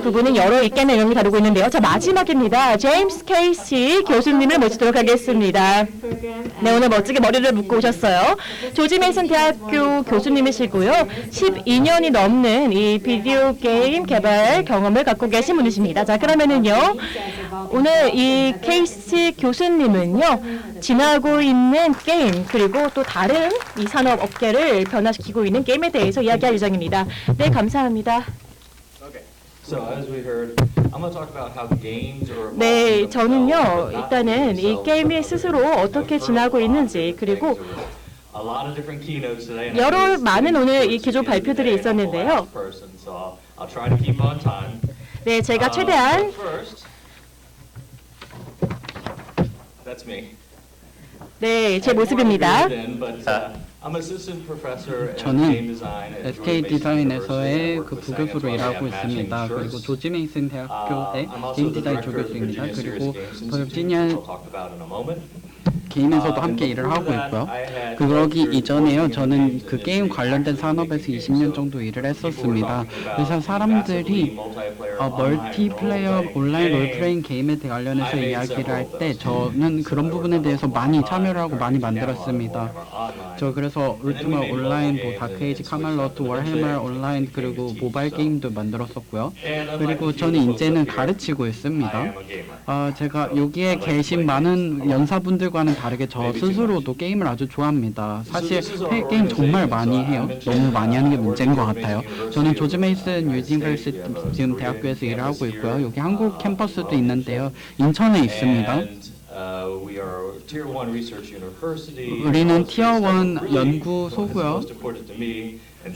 부분은 여러 게임 내용을 다루고 있는데요. 자, 마지막입니다. 제임스 케이시 교수님을 모시도록 하겠습니다. 네, 오늘 멋지게 머리를 묶고 오셨어요. 조지 메이슨 대학교 교수님이시고요. 12년이 넘는 이 비디오 게임 개발 경험을 갖고 계신 분이십니다. 자, 그러면은요, 오늘 이 케이시 교수님은요, 지나고 있는 게임 그리고 또 다른 이 산업 업계를 변화시키고 있는 게임에 대해서 이야기할 예정입니다. 네, 감사합니다. 네, 저는요, 일단은 이 게임이 스스로 어떻게 지나고 있는지, 그리고 여러 많은 오늘 이 기조 발표들이 있었는데요. 네, 제가 최대한 네, 제 모습입니다. 저는 SK 디자인에서의 그 부교수로 일하고 있습니다. 그리고 조지 메이슨 대학교의 게임 디자인 조교수입니다. 그리고 버지니아 게임에서도 함께 일을 하고 있고요. 그러기 이전에요, 저는 그 게임 관련된 산업에서 20년 정도 일을 했었습니다. 그래서 사람들이 멀티플레이어 온라인 롤플레잉 게임에 관련해서 이야기를 할 때 저는 그런 부분에 대해서 많이 참여를 하고 많이 만들었습니다. 저 그래서 울티마 온라인, 뭐 다크에이지 카멜로트, 워해머 온라인, 그리고 모바일 게임도 만들었었고요. 그리고 저는 이제는 가르치고 있습니다. 제가 여기에 계신 많은 연사분들과는 다르게 저 스스로도 게임을 아주 좋아합니다. 사실 게임 정말 많이 해요. 너무 많이 하는 게 문제인 것 같아요. 저는 조지 메이슨 유니버시티 지금 대학교에서 일을 하고 있고요. 여기 한국 캠퍼스도 있는데요. 인천에 있습니다. 우리는 티어 1 연구소고요.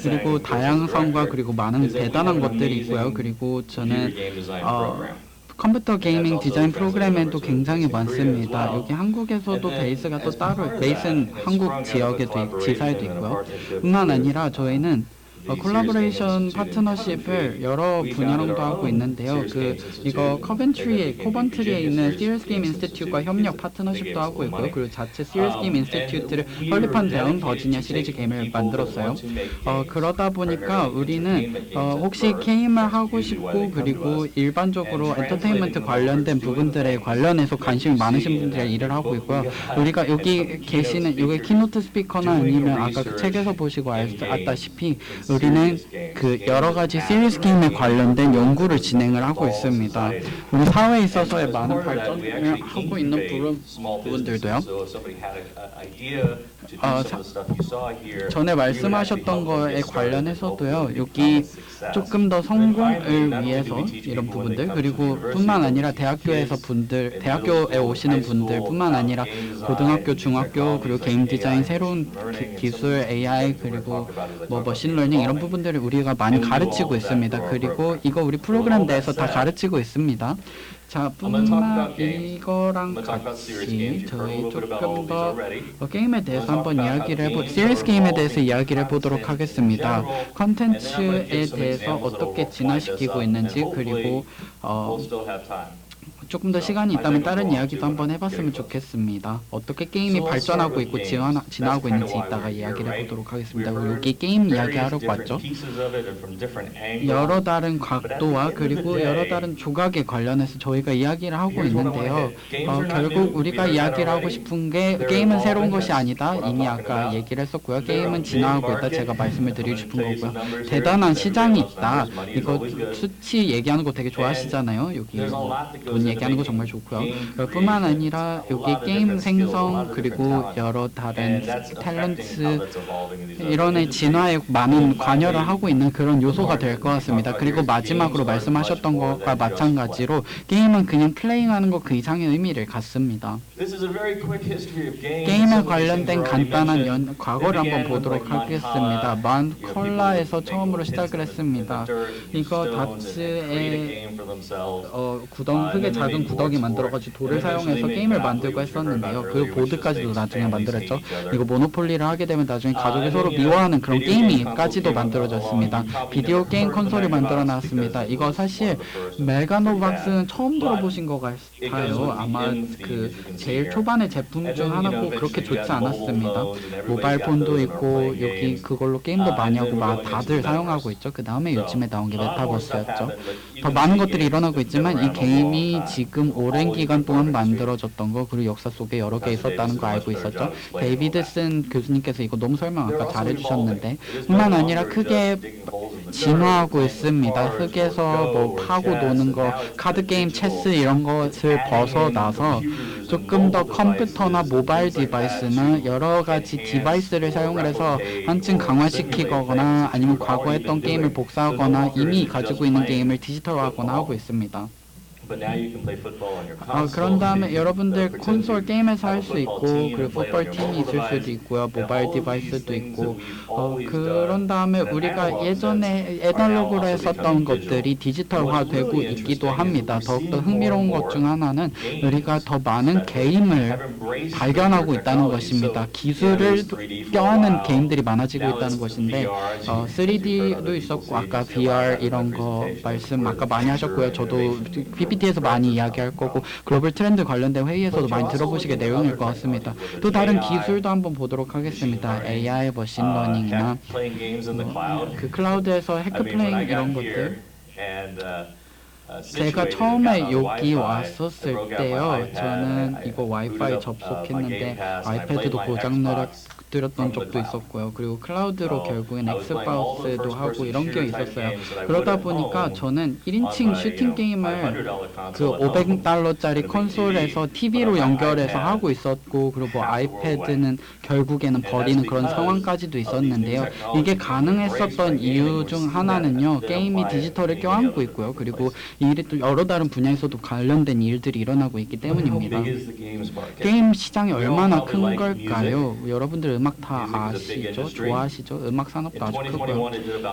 그리고 다양성과 그리고 많은 대단한 것들이 있고요. 그리고 저는 컴퓨터 게이밍 디자인 프로그램에도 굉장히 많습니다. 여기 한국에서도 베이스가 또 따로 메이슨 한국 지역에도 지사에도 있고요. 뿐만 아니라 저희는 콜라보레이션 파트너십을 여러 분야로도 하고 있는데요. 이거 코번트리에 있는 시리어스 게임 인스티튜트과 협력 파트너십도 하고 있고요. 그리고 자체 시리어스 게임 인스티튜트를 설립한 다음 버지니아 시리즈 게임을 만들었어요. 그러다 보니까 우리는 혹시 게임을 하고 싶고 그리고 일반적으로 엔터테인먼트 관련된 부분들에 관련해서 관심이 많으신 분들이 일을 하고 있고요. 우리가 여기 계시는 여기 키노트 스피커나 아니면 아까 그 책에서 보시고 알다시피 우리는 그 여러 가지 시리즈 게임에 관련된 연구를 진행을 하고 있습니다. 우리 사회에 있어서의 많은 발전을 하고 있는 부분들도요. 전에 말씀하셨던 거에 관련해서도요. 여기 조금 더 성공을 위해서 이런 부분들, 그리고 뿐만 아니라 대학교에 오시는 분들 뿐만 아니라 고등학교, 중학교, 그리고 게임 디자인, 새로운 기술, AI, 그리고 뭐 머신러닝 이런 부분들을 우리가 많이 가르치고 있습니다. 그리고 이거 우리 프로그램 내에서 다 가르치고 있습니다. 자, 이거랑 같이 저희 조금 더 게임에 대해서 한번 시리즈 게임에 대해서 이야기를 해보도록 하겠습니다. 컨텐츠에 대해서 어떻게 진화시키고 있는지, 그리고 조금 더 시간이 있다면 다른 이야기도 한번 해봤으면 좋겠습니다. 어떻게 게임이 발전하고 있고 진화하고 있는지 이따가 이야기를 해보도록 하겠습니다. 여기 게임 이야기하려고 왔죠. 여러 다른 각도와 그리고 여러 다른 조각에 관련해서 저희가 이야기를 하고 있는데요. 결국 우리가 이야기를 하고 싶은 게 게임은 새로운 것이 아니다. 이미 아까 얘기를 했었고요. 게임은 진화하고 있다. 제가 말씀을 드리고 싶은 거고요. 대단한 시장이 있다. 이거 수치 얘기하는 거 되게 좋아하시잖아요. 여기 돈 얘기하는 거 정말 좋고요. 뿐만 아니라 여기 게임 생성 그리고 여러 다른 탤런트 이런의 진화에 많은 관여를 하고 있는 그런 요소가 될 것 같습니다. 그리고 마지막으로 말씀하셨던 것과 마찬가지로 게임은 그냥 플레잉하는 것 그 이상의 의미를 갖습니다. 게임에 관련된 간단한 과거를 한번 보도록 하겠습니다. 컬라에서 처음으로 시작을 했습니다. 이거 다츠의 구덩이 흙에 작은 구더기 만들어가지고 돌을 사용해서 게임을 만들고 했었는데요. 그 보드까지도 나중에 만들었죠. 그리고 모노폴리를 하게 되면 나중에 가족이 서로 미워하는 그런 게임이까지도 만들어졌습니다. 비디오 게임 콘솔이 만들어 놨습니다. 이거 사실 메가노박스는 처음 들어보신 것 같아요. 아마 그 제일 초반의 제품 중 하나고 그렇게 좋지 않았습니다. 모바일 폰도 있고 여기 그걸로 게임도 많이 하고 다들 사용하고 있죠. 그 다음에 요즘에 나온 게 메타버스였죠. 더 많은 것들이 일어나고 있지만 이 게임이 지금 오랜 기간 동안 만들어졌던 거 그리고 역사 속에 여러 개 있었다는 거 알고 있었죠. 데이비드슨 교수님께서 이거 너무 설명 아까 잘해주셨는데 뿐만 아니라 크게 진화하고 있습니다. 흙에서 뭐 파고 노는 거, 카드 게임, 체스 이런 것을 벗어나서 조금 더 컴퓨터나 모바일 디바이스나 여러 가지 디바이스를 사용해서 한층 강화시키거나 아니면 과거 했던 게임을 복사하거나 이미 가지고 있는 게임을 디지털화하거나 하고 있습니다. 그런 다음에 여러분들 콘솔 게임에서 할 수 있고 그리고 풋볼 팀이 있을 수도 있고요. 모바일 디바이스도 있고 그런 다음에 우리가 예전에 애날로그로 했었던 것들이 디지털화되고 있기도 합니다. 더욱더 흥미로운 것 중 하나는 우리가 더 많은 게임을 발견하고 있다는 것입니다. 기술을 껴안는 게임들이 많아지고 있다는 것인데 3D도 있었고 아까 VR 이런 거 말씀 아까 많이 하셨고요. 저도 PPT에서 많이 이야기할 거고 글로벌 트렌드 관련된 회의에서도 많이 들어보시게 내용일 것 같습니다. 또 다른 기술도 한번 보도록 하겠습니다. AI, 머신러닝이나 그 클라우드에서 해크플레잉 이런 것들. 제가 처음에 여기 왔었을 때요. 저는 이거 와이파이 접속했는데 아이패드도 고장 들었던 적도 있었고요. 그리고 클라우드로 결국엔 엑스박스도 하고 이런 게 있었어요. 그러다 보니까 저는 1인칭 슈팅 게임을 그 $500짜리 콘솔에서 TV로 연결해서 하고 있었고 그리고 뭐 아이패드는 결국에는 버리는 그런 상황까지도 있었는데요. 이게 가능했었던 이유 중 하나는요. 게임이 디지털을 껴안고 있고요. 그리고 이 일이 또 여러 다른 분야에서도 관련된 일들이 일어나고 있기 때문입니다. 게임 시장이 얼마나 큰 걸까요? 여러분들 음악 다 아시죠? 좋아하시죠? 음악 산업도 아주 크고요.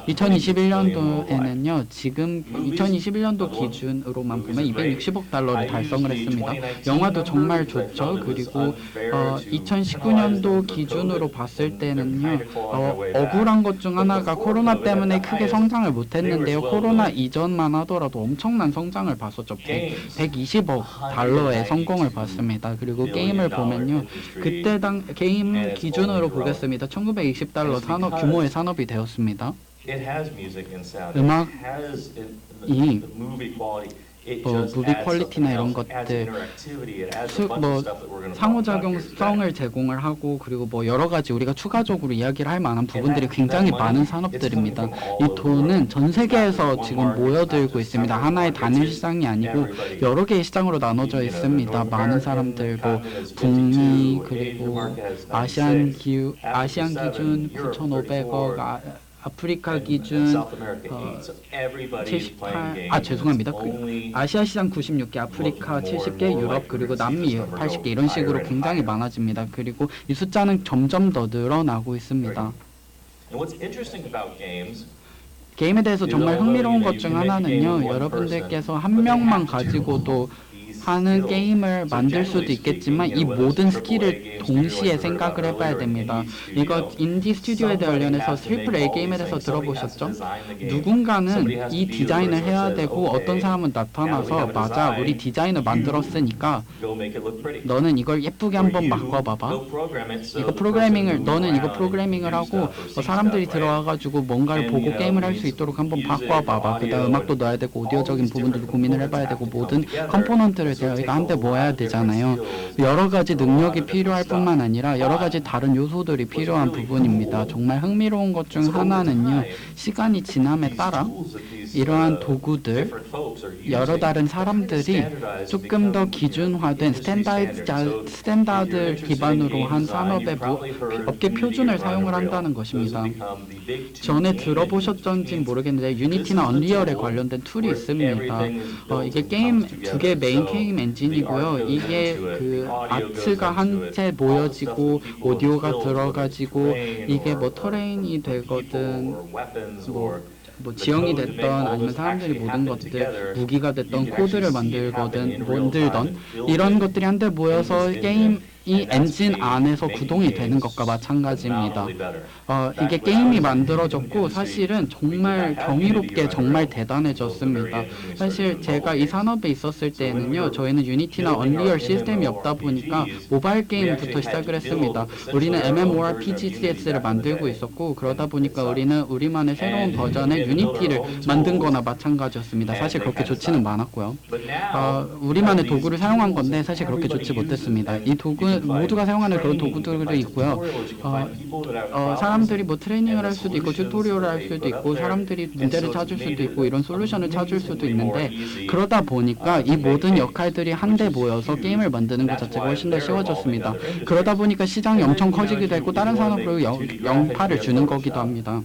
2021년도에는요. 지금 2021년도 기준으로만 보면 $260억 달성을 했습니다. 영화도 정말 좋죠. 그리고 2019년도 기준으로 봤을 때는요. 억울한 것 중 하나가 코로나 때문에 크게 성장을 못했는데요. 코로나 이전만 하더라도 엄청난 성장을 봤었죠. $120억 성공을 봤습니다. 그리고 게임을 보면요. 그때 게임 기준으로 보겠습니다. $1920 산업 규모의 산업이 되었습니다. 음악이 무비 퀄리티나 이런 것들 상호작용성을 제공을 하고 그리고 뭐 여러 가지 우리가 추가적으로 이야기를 할 만한 부분들이 굉장히 많은 산업들입니다. 이 돈은 전 세계에서 지금 모여들고 있습니다. 하나의 단일 시장이 아니고 여러 개의 시장으로 나눠져 있습니다. 많은 사람들 뭐 북미 그리고 아시안 기준 9,500억 아프리카 기준 78, 죄송합니다. 아시아 시장 96개, 아프리카 70개, 유럽 그리고 남미 80개 이런 식으로 굉장히 많아집니다. 그리고 이 숫자는 점점 더 늘어나고 있습니다. 게임에 대해서 정말 흥미로운 것 중 하나는요. 여러분들께서 한 명만 가지고도 하는 게임을 만들 수도 있겠지만 이 모든 스킬을 동시에 생각을 해봐야 됩니다. 이거 인디 스튜디오에 관련해서 트리플 A 게임에 대해서 들어보셨죠? 누군가는 이 디자인을 해야 되고 어떤 사람은 나타나서 맞아 우리 디자인을 만들었으니까 너는 이걸 예쁘게 한번 바꿔봐봐. 너는 이거 프로그래밍을 하고 사람들이 들어와가지고 뭔가를 보고 게임을 할 수 있도록 한번 바꿔봐봐. 그 다음 음악도 넣어야 되고 오디오적인 부분들도 고민을 해봐야 되고 모든 컴포넌트를 저희가 한데 모아야 되잖아요. 여러 가지 능력이 필요할 뿐만 아니라 여러 가지 다른 요소들이 필요한 부분입니다. 정말 흥미로운 것 중 하나는요. 시간이 지남에 따라 이러한 도구들 여러 다른 사람들이 조금 더 기준화된 스탠다드 기반으로 한 산업의 업계 표준을 사용을 한다는 것입니다. 전에 들어보셨던지 모르겠는데 유니티나 언리얼에 관련된 툴이 있습니다. 이게 게임 두 개 메인 게임 엔진이고요. 이게 그 아트가 한 채 모여지고 오디오가 들어가지고 이게 뭐 터레인이 되거든 뭐 뭐 지형이 됐던 아니면 사람들이 모든 것들 무기가 됐던 코드를 만들던 이런 것들이 한데 모여서 게임이 엔진 안에서 구동이 되는 것과 마찬가지입니다. 이게 게임이 만들어졌고 사실은 정말 경이롭게 정말 대단해졌습니다. 사실 제가 이 산업에 있었을 때는요, 저희는 유니티나 언리얼 시스템이 없다 보니까 모바일 게임부터 시작을 했습니다. 우리는 MMORPG를 만들고 있었고, 그러다 보니까 우리는 우리만의 새로운 버전의 유니티를 만든 거나 마찬가지였습니다. 사실 그렇게 좋지는 않았고요. 우리만의 도구를 사용한 건데 사실 그렇게 좋지 못했습니다. 이 도구 모두가 사용하는 그런 도구들이 있고요. 사람들이 뭐 트레이닝을 할 수도 있고 튜토리얼을 할 수도 있고 사람들이 문제를 찾을 수도 있고 이런 솔루션을 찾을 수도 있는데, 그러다 보니까 이 모든 역할들이 한데 모여서 게임을 만드는 것 자체가 훨씬 더 쉬워졌습니다. 그러다 보니까 시장이 엄청 커지기도 했고 다른 산업으로 영파를 주는 거기도 합니다.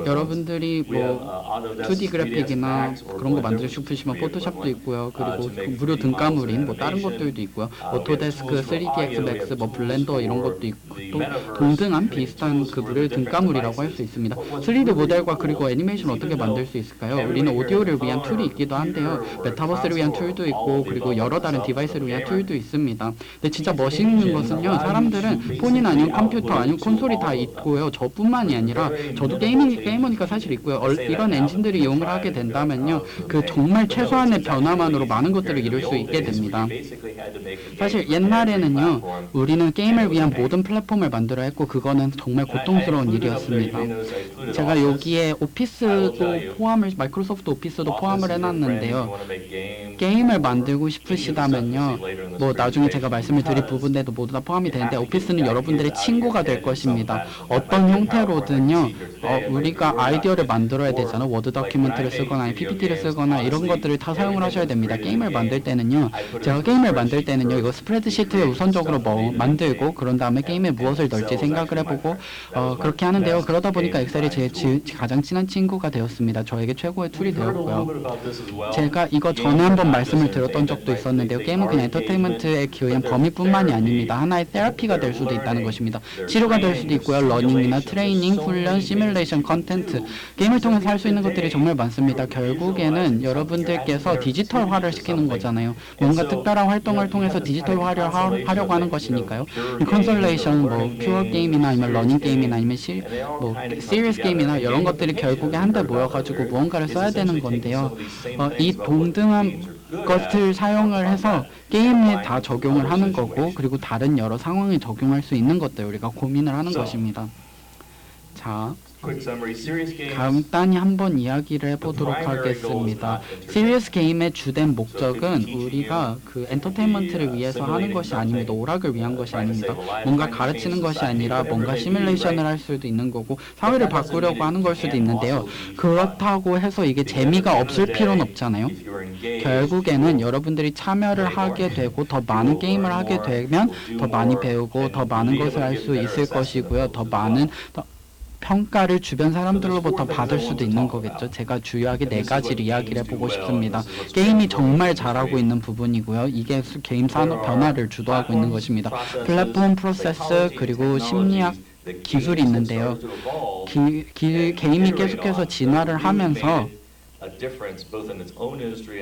여러분들이 뭐 2D 그래픽이나 그런 거 만들고 싶으시면 포토샵도 있고요. 그리고 무료 등가물인 뭐 다른 것들도 있고요. 오토데스크, 3ds Max, 뭐 블렌더 이런 것도 있고 또 동등한 비슷한 그 무료 등가물이라고 할 수 있습니다. 3D 모델과 그리고 애니메이션 어떻게 만들 수 있을까요? 우리는 오디오를 위한 툴이 있기도 한데요. 메타버스를 위한 툴도 있고 그리고 여러 다른 디바이스를 위한 툴도 있습니다. 근데 진짜 멋있는 것은요, 사람들은 폰이나 아니면 컴퓨터 아니면 콘솔이 다 있고요. 저뿐만이 아니라 저도 게이머니까 사실 있고요. 이런 엔진들을 이용을 하게 된다면요, 그 정말 최소한의 변화만으로 많은 것들을 이룰 수 있게 됩니다. 사실 옛날에는요, 우리는 게임을 위한 모든 플랫폼을 만들어야 했고 그거는 정말 고통스러운 일이었습니다. 제가 여기에 오피스도 마이크로소프트 오피스도 포함을 해놨는데요. 게임을 만들고 싶으시다면요, 뭐 나중에 제가 말씀을 드릴 부분에도 모두 다 포함이 되는데, 오피스는 여러분들의 친구가 될 것입니다. 어떤 형태로든요, 우리가 아이디어를 만들어야 되잖아. 워드 다큐멘트를 쓰거나 PPT를 쓰거나 이런 것들을 다 사용을 하셔야 됩니다. 게임을 만들 때는요, 제가 게임을 만들 때는요, 이거 스프레드시트에 우선적으로 만들고 그런 다음에 게임에 무엇을 넣을지 생각을 해보고 그렇게 하는데요. 그러다 보니까 엑셀이 제 가장 친한 친구가 되었습니다. 저에게 최고의 툴이 되었고요. 제가 이거 전에 한번 말씀을 드렸던 적도 있었는데요. 게임은 그냥 엔터테인먼트의 기여한 범위뿐만이 아닙니다. 하나의 테라피가 될 수도 있다는 것입니다. 치료가 될 수도 있고요. 러닝이나 트레이닝, 훈련, 시뮬레이션, 컨텐트, 게임을 통해서 할 수 있는 것들이 정말 많습니다. 결국에는 여러분들께서 디지털화를 시키는 거잖아요. 뭔가 특별한 활동을 통해서 디지털화를 하려고 하는 것이니까요. 컨솔레이션, 뭐 퓨어 게임이나 아니면 러닝 게임이나 아니면 시리어스 게임이나 이런 것들이 결국에 한데 모여가지고 무언가를 써야 되는 건데요. 이 동등한 것을 사용을 해서 게임에 다 적용을 하는 거고, 그리고 다른 여러 상황에 적용할 수 있는 것들 우리가 고민을 하는 것입니다. 자, 간단히 한번 이야기를 해보도록 하겠습니다. 시리어스 게임의 주된 목적은 우리가 그 엔터테인먼트를 위해서 하는 것이 아닙니다. 오락을 위한 것이 아닙니다. 뭔가 가르치는 것이 아니라 뭔가 시뮬레이션을 할 수도 있는 거고 사회를 바꾸려고 하는 걸 수도 있는데요. 그렇다고 해서 이게 재미가 없을 필요는 없잖아요. 결국에는 여러분들이 참여를 하게 되고 더 많은 게임을 하게 되면 더 많이 배우고 더 많은 것을 할 수 있을 것이고요. 더 많은 평가를 주변 사람들로부터 받을 수도 있는 거겠죠. 제가 주요하게 4가지를 이야기를 해보고 싶습니다. 게임이 정말 잘하고 있는 부분이고요. 이게 게임 산업 변화를 주도하고 있는 것입니다. 플랫폼 프로세스 그리고 심리학 기술이 있는데요. 게임이 계속해서 진화를 하면서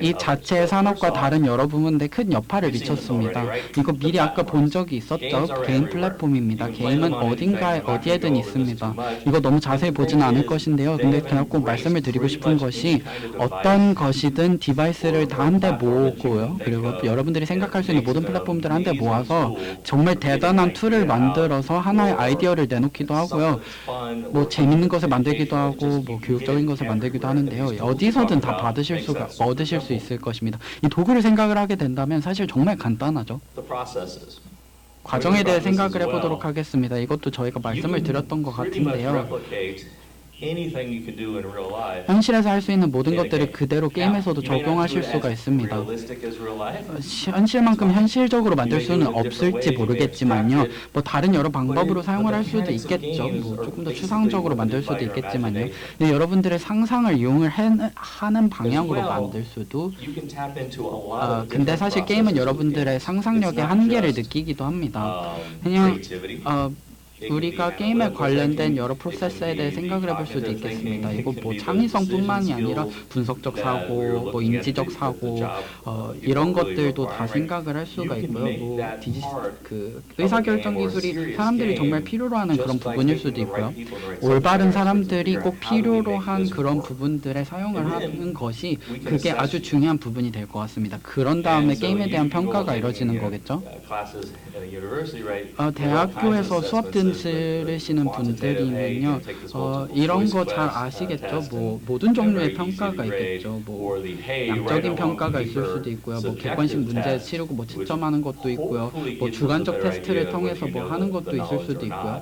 이 자체의 산업과 다른 여러 부분에 큰 여파를 미쳤습니다. 이거 미리 아까 본 적이 있었죠. 게임 플랫폼입니다. 게임은 어디에든 있습니다. 이거 너무 자세히 보지는 않을 것인데요. 근데 그냥 꼭 말씀을 드리고 싶은 것이, 어떤 것이든 디바이스를 다 한데 모으고요. 그리고 여러분들이 생각할 수 있는 모든 플랫폼들을 한데 모아서 정말 대단한 툴을 만들어서 하나의 아이디어를 내놓기도 하고요. 뭐 재밌는 것을 만들기도 하고 뭐 교육적인 것을 만들기도 하는데요. 어디서든 다 얻으실 수 있을 것입니다. 이 도구를 생각을 하게 된다면 사실 정말 간단하죠. 과정에 대해 생각을 해보도록 하겠습니다. 이것도 저희가 말씀을 드렸던 것 같은데요. 현실에서 할 수 있는 모든 것들을 그대로 게임에서도 적용하실 수가 있습니다. 현실만큼 현실적으로 만들 수는 없을지 모르겠지만요. 뭐 다른 여러 방법으로 사용을 할 수도 있겠죠. 뭐 조금 더 추상적으로 만들 수도 있겠지만요. 근데 여러분들의 상상을 이용을 하는 방향으로 만들 수도. 근데 사실 게임은 여러분들의 상상력의 한계를 느끼기도 합니다. 그냥 우리가 게임에 관련된 여러 프로세스에 대해 생각을 해볼 수도 있겠습니다. 이거 뭐 창의성뿐만이 아니라 분석적 사고, 뭐 인지적 사고, 이런 것들도 다 생각을 할 수가 있고요. 뭐 그 의사결정 기술이 사람들이 정말 필요로 하는 그런 부분일 수도 있고요. 올바른 사람들이 꼭 필요로 한 그런 부분들에 사용을 하는 것이 그게 아주 중요한 부분이 될 것 같습니다. 그런 다음에 게임에 대한 평가가 이루어지는 거겠죠. 대학교에서 수업 들으시는 분들이면요, 이런 거 잘 아시겠죠. 뭐 모든 종류의 평가가 있겠죠. 뭐 양적인 평가가 있을 수도 있고요. 뭐 객관식 문제 치르고 뭐 채점하는 것도 있고요. 뭐 주관적 테스트를 통해서 뭐 하는 것도 있을 수도 있고요.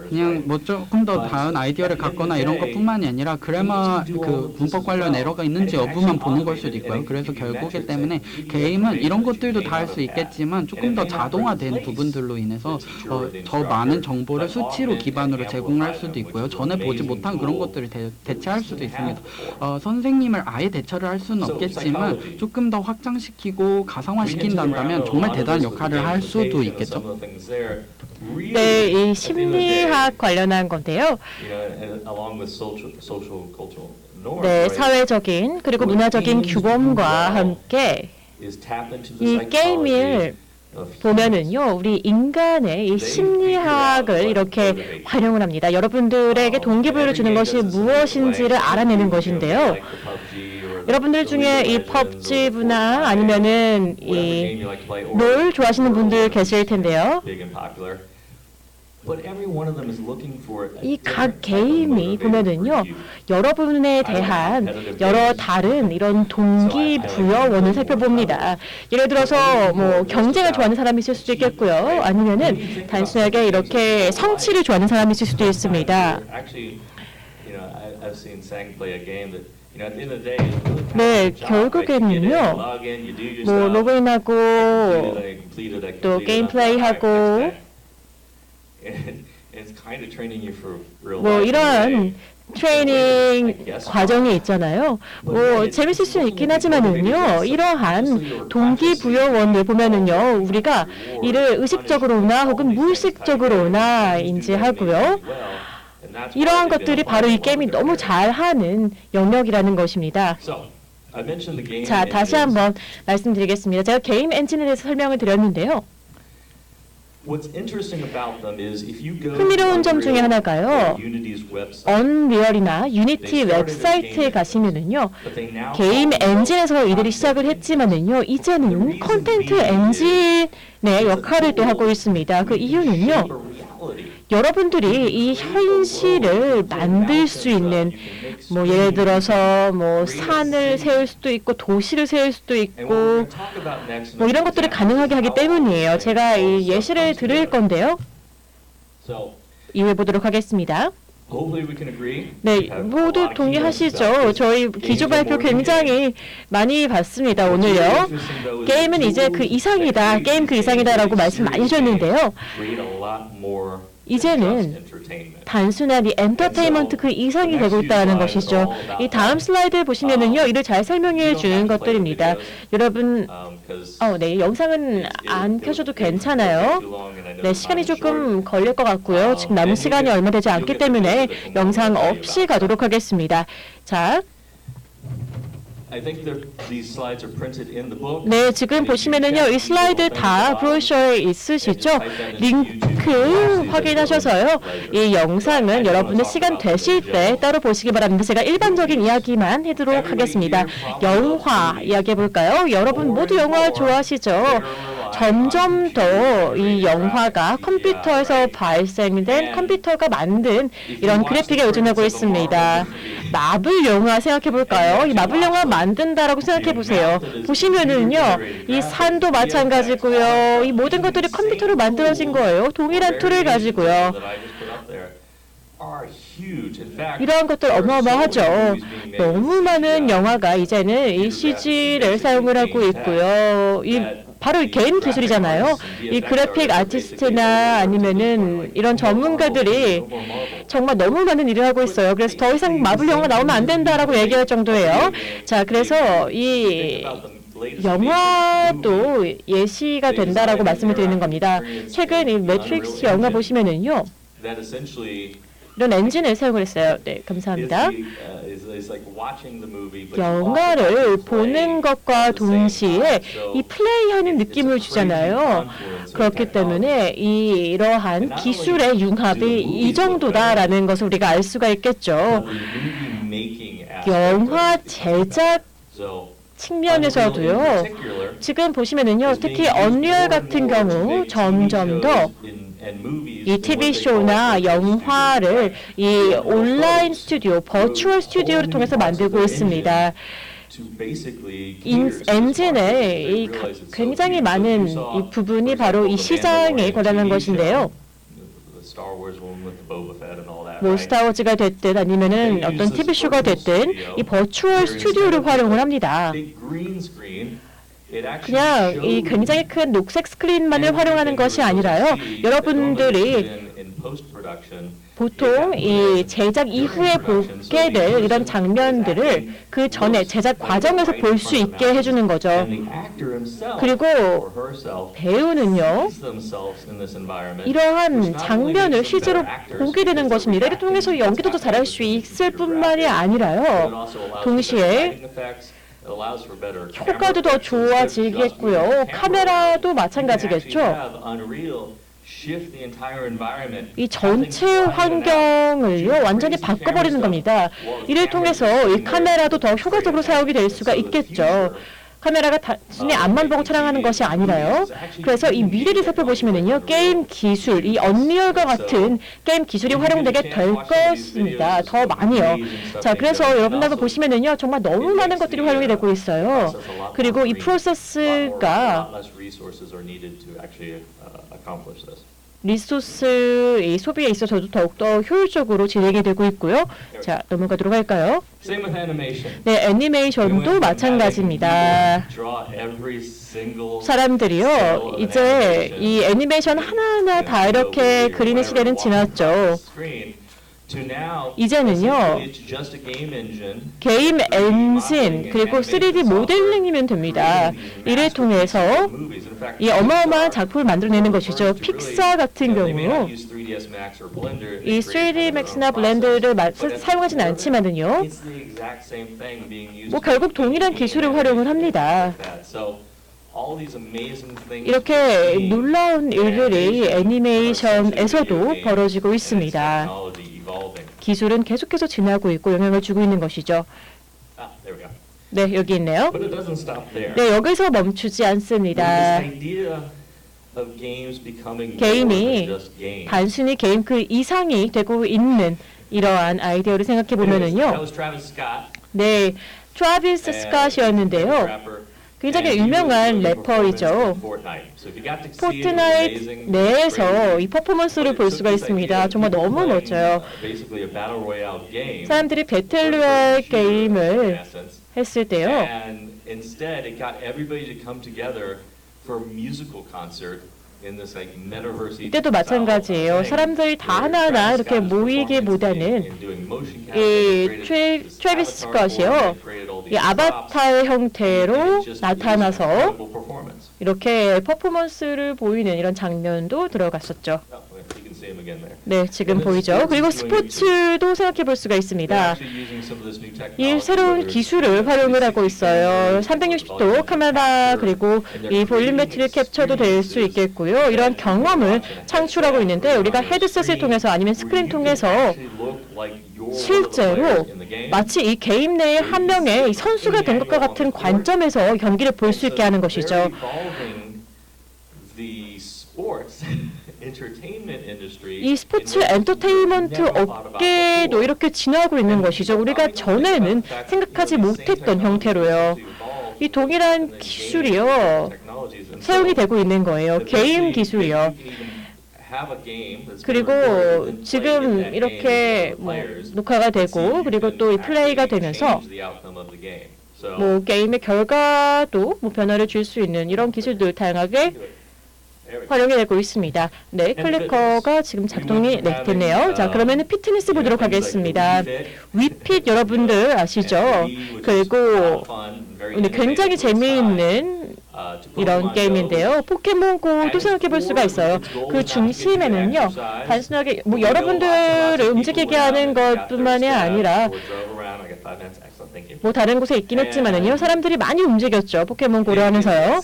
그냥 뭐 조금 더 다른 아이디어를 갖거나 이런 것뿐만이 아니라 그래마 그 문법 관련 에러가 있는지 여부만 보는 걸 수도 있고요. 그래서 결국에 때문에 게임은 이런 것들도 다 할 수 있겠지만 조금 더 자동화된 부분들로 인해서 더 많은 정보를 수치로 기반으로 제공할 수도 있고요. 전에 보지 못한 그런 것들을 대체할 수도 있습니다. 선생님을 아예 대처를 할 수는 없겠지만 조금 더 확장시키고 가상화시킨다면 정말 대단한 역할을 할 수도 있겠죠. 네, 이 심리학 관련한 건데요. 네, 사회적인 그리고 문화적인 규범과 함께 이 게임을 보면은요, 우리 인간의 이 심리학을 이렇게 활용을 합니다. 여러분들에게 동기부여를 주는 것이 무엇인지를 알아내는 것인데요. 여러분들 중에 이 PUBG나 아니면은 이 롤 좋아하시는 분들 계실 텐데요. 이 각 게임이 보면은요, 여러분에 대한 여러 다른 이런 동기부여원을 살펴봅니다. 예를 들어서 뭐 경쟁을 좋아하는 사람이 있을 수도 있겠고요. 아니면은 단순하게 이렇게 성취를 좋아하는 사람이 있을 수도 있습니다. 네, 결국에는요, 뭐 로그인하고 또 게임 플레이하고 뭐 이런 트레이닝 과정이 있잖아요. 뭐 재밌을 수 있긴 하지만은요, 이러한 동기부여원을 보면은요, 우리가 이를 의식적으로나 혹은 무의식적으로나 인지하고요. 이러한 것들이 바로 이 게임이 너무 잘하는 영역이라는 것입니다. 자, 다시 한번 말씀드리겠습니다. 제가 게임 엔진에 대해서 설명을 드렸는데요. 흥미로운 점 중에 하나가요, 언리얼이나 유니티 웹사이트에 가시면은요, 게임 엔진에서 이들이 시작을 했지만은요, 이제는 콘텐츠 엔진의 역할을 또 하고 있습니다. 그 이유는요, 여러분들이 이 현실을 만들 수 있는, 뭐 예를 들어서 뭐 산을 세울 수도 있고 도시를 세울 수도 있고 뭐 이런 것들을 가능하게 하기 때문이에요. 제가 이 예시를 드릴 건데요. 이해 보도록 하겠습니다. 네, 모두 동의하시죠? 저희 기조 발표 굉장히 많이 봤습니다, 오늘요. 게임은 이제 그 이상이다, 게임 그 이상이다라고 말씀 많이 주셨는데요. 이제는 단순한 이 엔터테인먼트 그 이상이 되고 있다는 것이죠. 이 다음 슬라이드를 보시면은요, 이를 잘 설명해 주는 것들입니다. 여러분, 네, 영상은 안 켜셔도 괜찮아요. 네, 시간이 조금 걸릴 것 같고요. 지금 남은 시간이 얼마 되지 않기 때문에 영상 없이 가도록 하겠습니다. 자. 네, 지금 보시면은요, 이 슬라이드 다 브로셔에 있으시죠? 링크 확인하셔서요, 이 영상은 여러분의 시간 되실 때 따로 보시기 바랍니다. 제가 일반적인 이야기만 해도록 하겠습니다. 영화 이야기해 볼까요? 여러분 모두 영화 좋아하시죠? 점점 더 이 영화가 컴퓨터에서 발생된, 컴퓨터가 만든 이런 그래픽에 의존하고 있습니다. 마블 영화 생각해 볼까요? 이 마블 영화 만든다라고 생각해 보세요. 보시면은요, 이 산도 마찬가지고요. 이 모든 것들이 컴퓨터로 만들어진 거예요. 동일한 툴을 가지고요. 이러한 것들 어마어마하죠. 너무 많은 영화가 이제는 이 CG를 사용을 하고 있고요. 바로 이 게임 기술이잖아요. 이 그래픽 아티스트나 아니면은 이런 전문가들이 정말 너무 많은 일을 하고 있어요. 그래서 더 이상 마블 영화 나오면 안 된다라고 얘기할 정도예요. 자, 그래서 이 영화도 예시가 된다라고 말씀을 드리는 겁니다. 최근 이 매트릭스 영화 보시면은요, 이런 엔진을 사용을 했어요. 네, 감사합니다. 영화를 보는 것과 동시에 이 플레이하는 느낌을 주잖아요. 그렇기 때문에 이러한 기술의 융합이 이 정도다라는 것을 우리가 알 수가 있겠죠. 영화 제작 측면에서도요. 지금 보시면은요, 특히 언리얼 같은 경우 점점 더 이 TV쇼나 영화를 이 온라인 스튜디오, 버추얼 스튜디오를 통해서 만들고 있습니다. 엔진의 굉장히 많은 이 부분이 바로 이 시장에 관련한 것인데요. 뭐 스타워즈가 됐든 아니면은 어떤 TV쇼가 됐든 이 버추얼 스튜디오를 활용을 합니다. 그냥 이 굉장히 큰 녹색 스크린만을 활용하는 것이 아니라요. 여러분들이 보통 이 제작 이후에 보게 될 이런 장면들을 그 전에 제작 과정에서 볼 수 있게 해주는 거죠. 그리고 배우는요, 이러한 장면을 실제로 보게 되는 것입니다. 이를 통해서 연기도 더 잘할 수 있을 뿐만이 아니라요. 동시에 효과도 더 좋아지겠고요. 카메라도 마찬가지겠죠. 이 전체 환경을요 완전히 바꿔버리는 겁니다. 이를 통해서 이 카메라도 더 효과적으로 사용이 될 수가 있겠죠. 카메라가 단순히 앞만 보고 촬영하는 것이 아니라요. 그래서 이 미래를 살펴보시면은요, 게임 기술, 이 언리얼과 같은 게임 기술이 활용되게 될 것입니다. 더 많이요. 자, 그래서 여러분들 보시면은요, 정말 너무 많은 것들이 활용이 되고 있어요. 그리고 이 프로세스가 리소스 이 소비에 있어서도 더욱더 효율적으로 진행이 되고 있고요. 자, 넘어가도록 할까요? 네, 애니메이션도 마찬가지입니다. 사람들이요, 이제 이 애니메이션 하나하나 다 이렇게 그리는 시대는 지났죠. 이제는요, 게임 엔진 그리고 3D 모델링이면 됩니다. 이를 통해서 이 어마어마한 작품을 만들어내는 것이죠. 픽사 같은 경우 이 3D 맥스나 블렌더를 사용하진 않지만은요, 뭐 결국 동일한 기술을 활용을 합니다. 이렇게 놀라운 일들이 애니메이션에서도 벌어지고 있습니다. 기술은 계속해서 진화하고 있고 영향을 주고 있는 것이죠. 네, 여기 있네요. 네, 여기서 멈추지 않습니다. 게임이 단순히 게임 그 이상이 되고 있는 이러한 아이디어를 생각해 보면은요. 네, 트래비스 스캇이었는데요. 굉장히 유명한 래퍼이죠. 포트나이트 내에서 이 퍼포먼스를 볼 수가 있습니다. 정말 너무 멋져요. 사람들이 배틀로얄 게임을 했을 때요. 이때도 마찬가지예요. 사람들이 다 하나하나 이렇게 모이기보다는 이 트래비스 스캇이요, 이 아바타의 형태로 나타나서 이렇게 퍼포먼스를 보이는 이런 장면도 들어갔었죠. 네, 지금 보이죠? 그리고 스포츠도 생각해 볼 수가 있습니다. 이 새로운 기술을 활용을 하고 있어요. 360도 카메라 그리고 이 볼륨메트릭 캡처도 될 수 있겠고요. 이런 경험을 창출하고 있는데 우리가 헤드셋을 통해서 아니면 스크린 통해서 실제로 마치 이 게임 내에 한 명의 선수가 된 것과 같은 관점에서 경기를 볼 수 있게 하는 것이죠. 이 스포츠 엔터테인먼트 업계도 이렇게 진화하고 있는 것이죠. 우리가 전에는 생각하지 못했던 형태로요. 이 동일한 기술이요, 사용이 되고 있는 거예요. 게임 기술이요. 그리고 지금 이렇게 뭐 녹화가 되고 그리고 또 이 플레이가 되면서 뭐 게임의 결과도 뭐 변화를 줄 수 있는 이런 기술들 다양하게 활용이 되고 있습니다. 네, 클리커가 지금 작동이 됐네요. 자, 그러면은 피트니스 보도록 하겠습니다. 위핏 여러분들 아시죠? 그리고 오늘 굉장히 재미있는 이런 게임인데요. 포켓몬고도 생각해 볼 수가 있어요. 그 중심에는요, 단순하게 뭐 여러분들을 움직이게 하는 것뿐만이 아니라 뭐 다른 곳에 있긴 했지만은요, 사람들이 많이 움직였죠. 포켓몬고를 하면서요.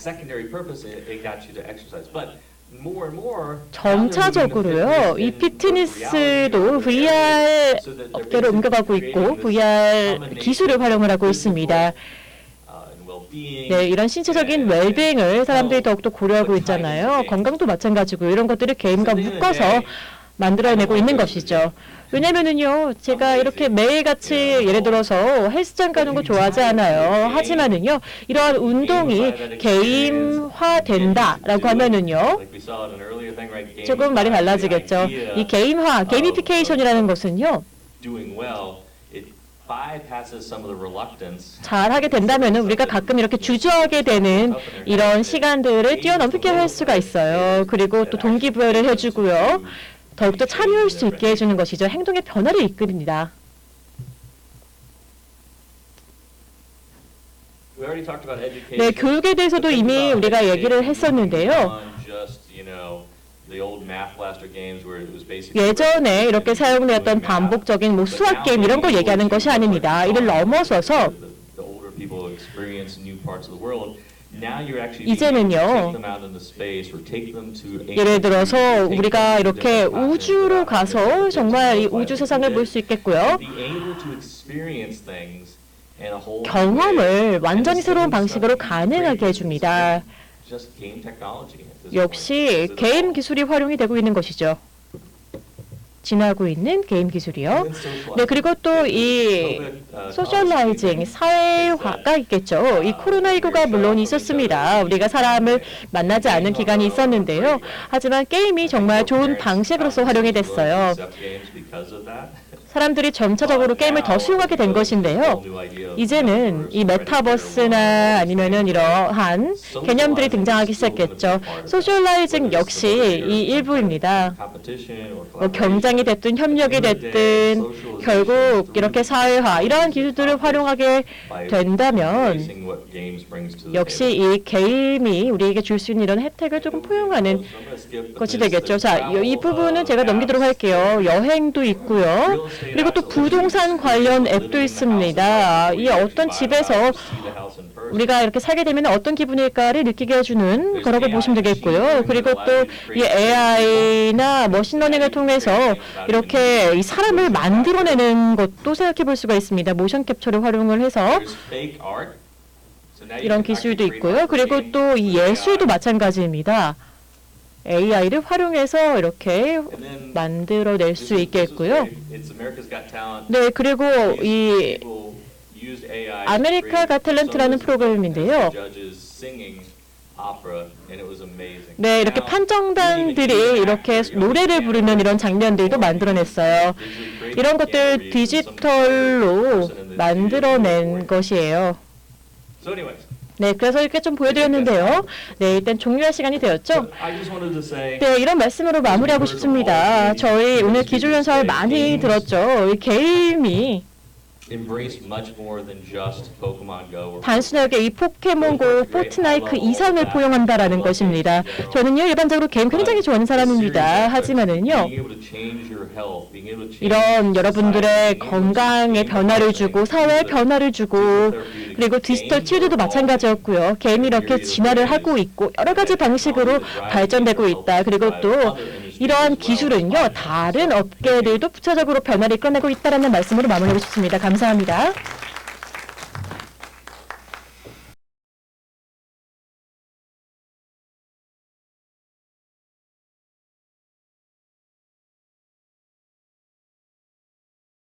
점차적으로요, 이 피트니스도 VR 업계로 옮겨가고 있고 VR 기술을 활용을 하고 있습니다. 네, 이런 신체적인 웰빙을 사람들이 더욱더 고려하고 있잖아요. 건강도 마찬가지고 이런 것들을 게임과 묶어서 만들어내고 있는 것이죠. 왜냐면은요, 제가 이렇게 매일같이 예를 들어서 헬스장 가는 거 좋아하지 않아요. 하지만은요, 이러한 운동이 게임화된다라고 하면은요, 조금 말이 달라지겠죠. 이 게임화, 게이미피케이션이라는 것은요, 잘하게 된다면은 우리가 가끔 이렇게 주저하게 되는 이런 시간들을 뛰어넘게 할 수가 있어요. 그리고 또 동기부여를 해주고요. 더욱더 참여할 수 있게 해주는 것이죠. 행동의 변화를 이끌입니다. 네, 교육에 대해서도 이미 우리가 얘기를 했었는데요. 예전에 이렇게 사용되었던 반복적인 뭐 수학 게임 이런 걸 얘기하는 것이 아닙니다. 이를 넘어서서 이제는요, 예를 들어서 우리가 이렇게 우주로 가서 정말 이 우주 세상을 볼 수 있겠고요. 경험을 완전히 새로운 방식으로 가능하게 해줍니다. 역시 게임 기술이 활용이 되고 있는 것이죠. 진화하고 있는 게임 기술이요. 네, 그리고 또 이 소셜라이징, 사회화가 있겠죠. 이 코로나19가 물론 있었습니다. 우리가 사람을 만나지 않은 기간이 있었는데요. 하지만 게임이 정말 좋은 방식으로서 활용이 됐어요. 사람들이 점차적으로 게임을 더 수용하게 된 것인데요. 이제는 이 메타버스나 아니면은 이러한 개념들이 등장하기 시작했죠. 소셜라이징 역시 이 일부입니다. 뭐 경쟁이 됐든 협력이 됐든 결국 이렇게 사회화 이러한 기술들을 활용하게 된다면 역시 이 게임이 우리에게 줄 수 있는 이런 혜택을 조금 포용하는 것이 되겠죠. 자, 이 부분은 제가 넘기도록 할게요. 여행도 있고요. 그리고 또 부동산 관련 앱도 있습니다. 이 어떤 집에서 우리가 이렇게 살게 되면 어떤 기분일까를 느끼게 해주는 거라고 보시면 되겠고요. 그리고 또 이 AI나 머신러닝을 통해서 이렇게 이 사람을 만들어내는 것도 생각해 볼 수가 있습니다. 모션 캡처를 활용을 해서 이런 기술도 있고요. 그리고 또 이 예술도 마찬가지입니다. AI를 활용해서 이렇게 만들어낼 수 있겠고요. 네, 그리고 이 아메리카 갓 탤런트라는 프로그램인데요. 네, 이렇게 판정단들이 이렇게 노래를 부르는 이런 장면들도 만들어냈어요. 이런 것들 디지털로 만들어낸 것이에요. 네, 그래서 이렇게 좀 보여드렸는데요. 네, 일단 종료할 시간이 되었죠. 네, 이런 말씀으로 마무리하고 싶습니다. 저희 오늘 기술연설 많이 들었죠. 이 게임이 단순하게 이 포켓몬고, 포트나이트 이상을 포용한다라는 것입니다. 저는요, 일반적으로 게임 굉장히 좋아하는 사람입니다. 하지만은요, 이런 여러분들의 건강에 변화를 주고 사회에 변화를 주고 그리고 디지털 치유도 마찬가지였고요. 게임이 이렇게 진화를 하고 있고 여러 가지 방식으로 발전되고 있다. 그리고 또 이러한 기술은요, 다른 업계들도 부차적으로 변화를 이끌어내고 있다는 말씀으로 마무리하고 싶습니다. 감사합니다.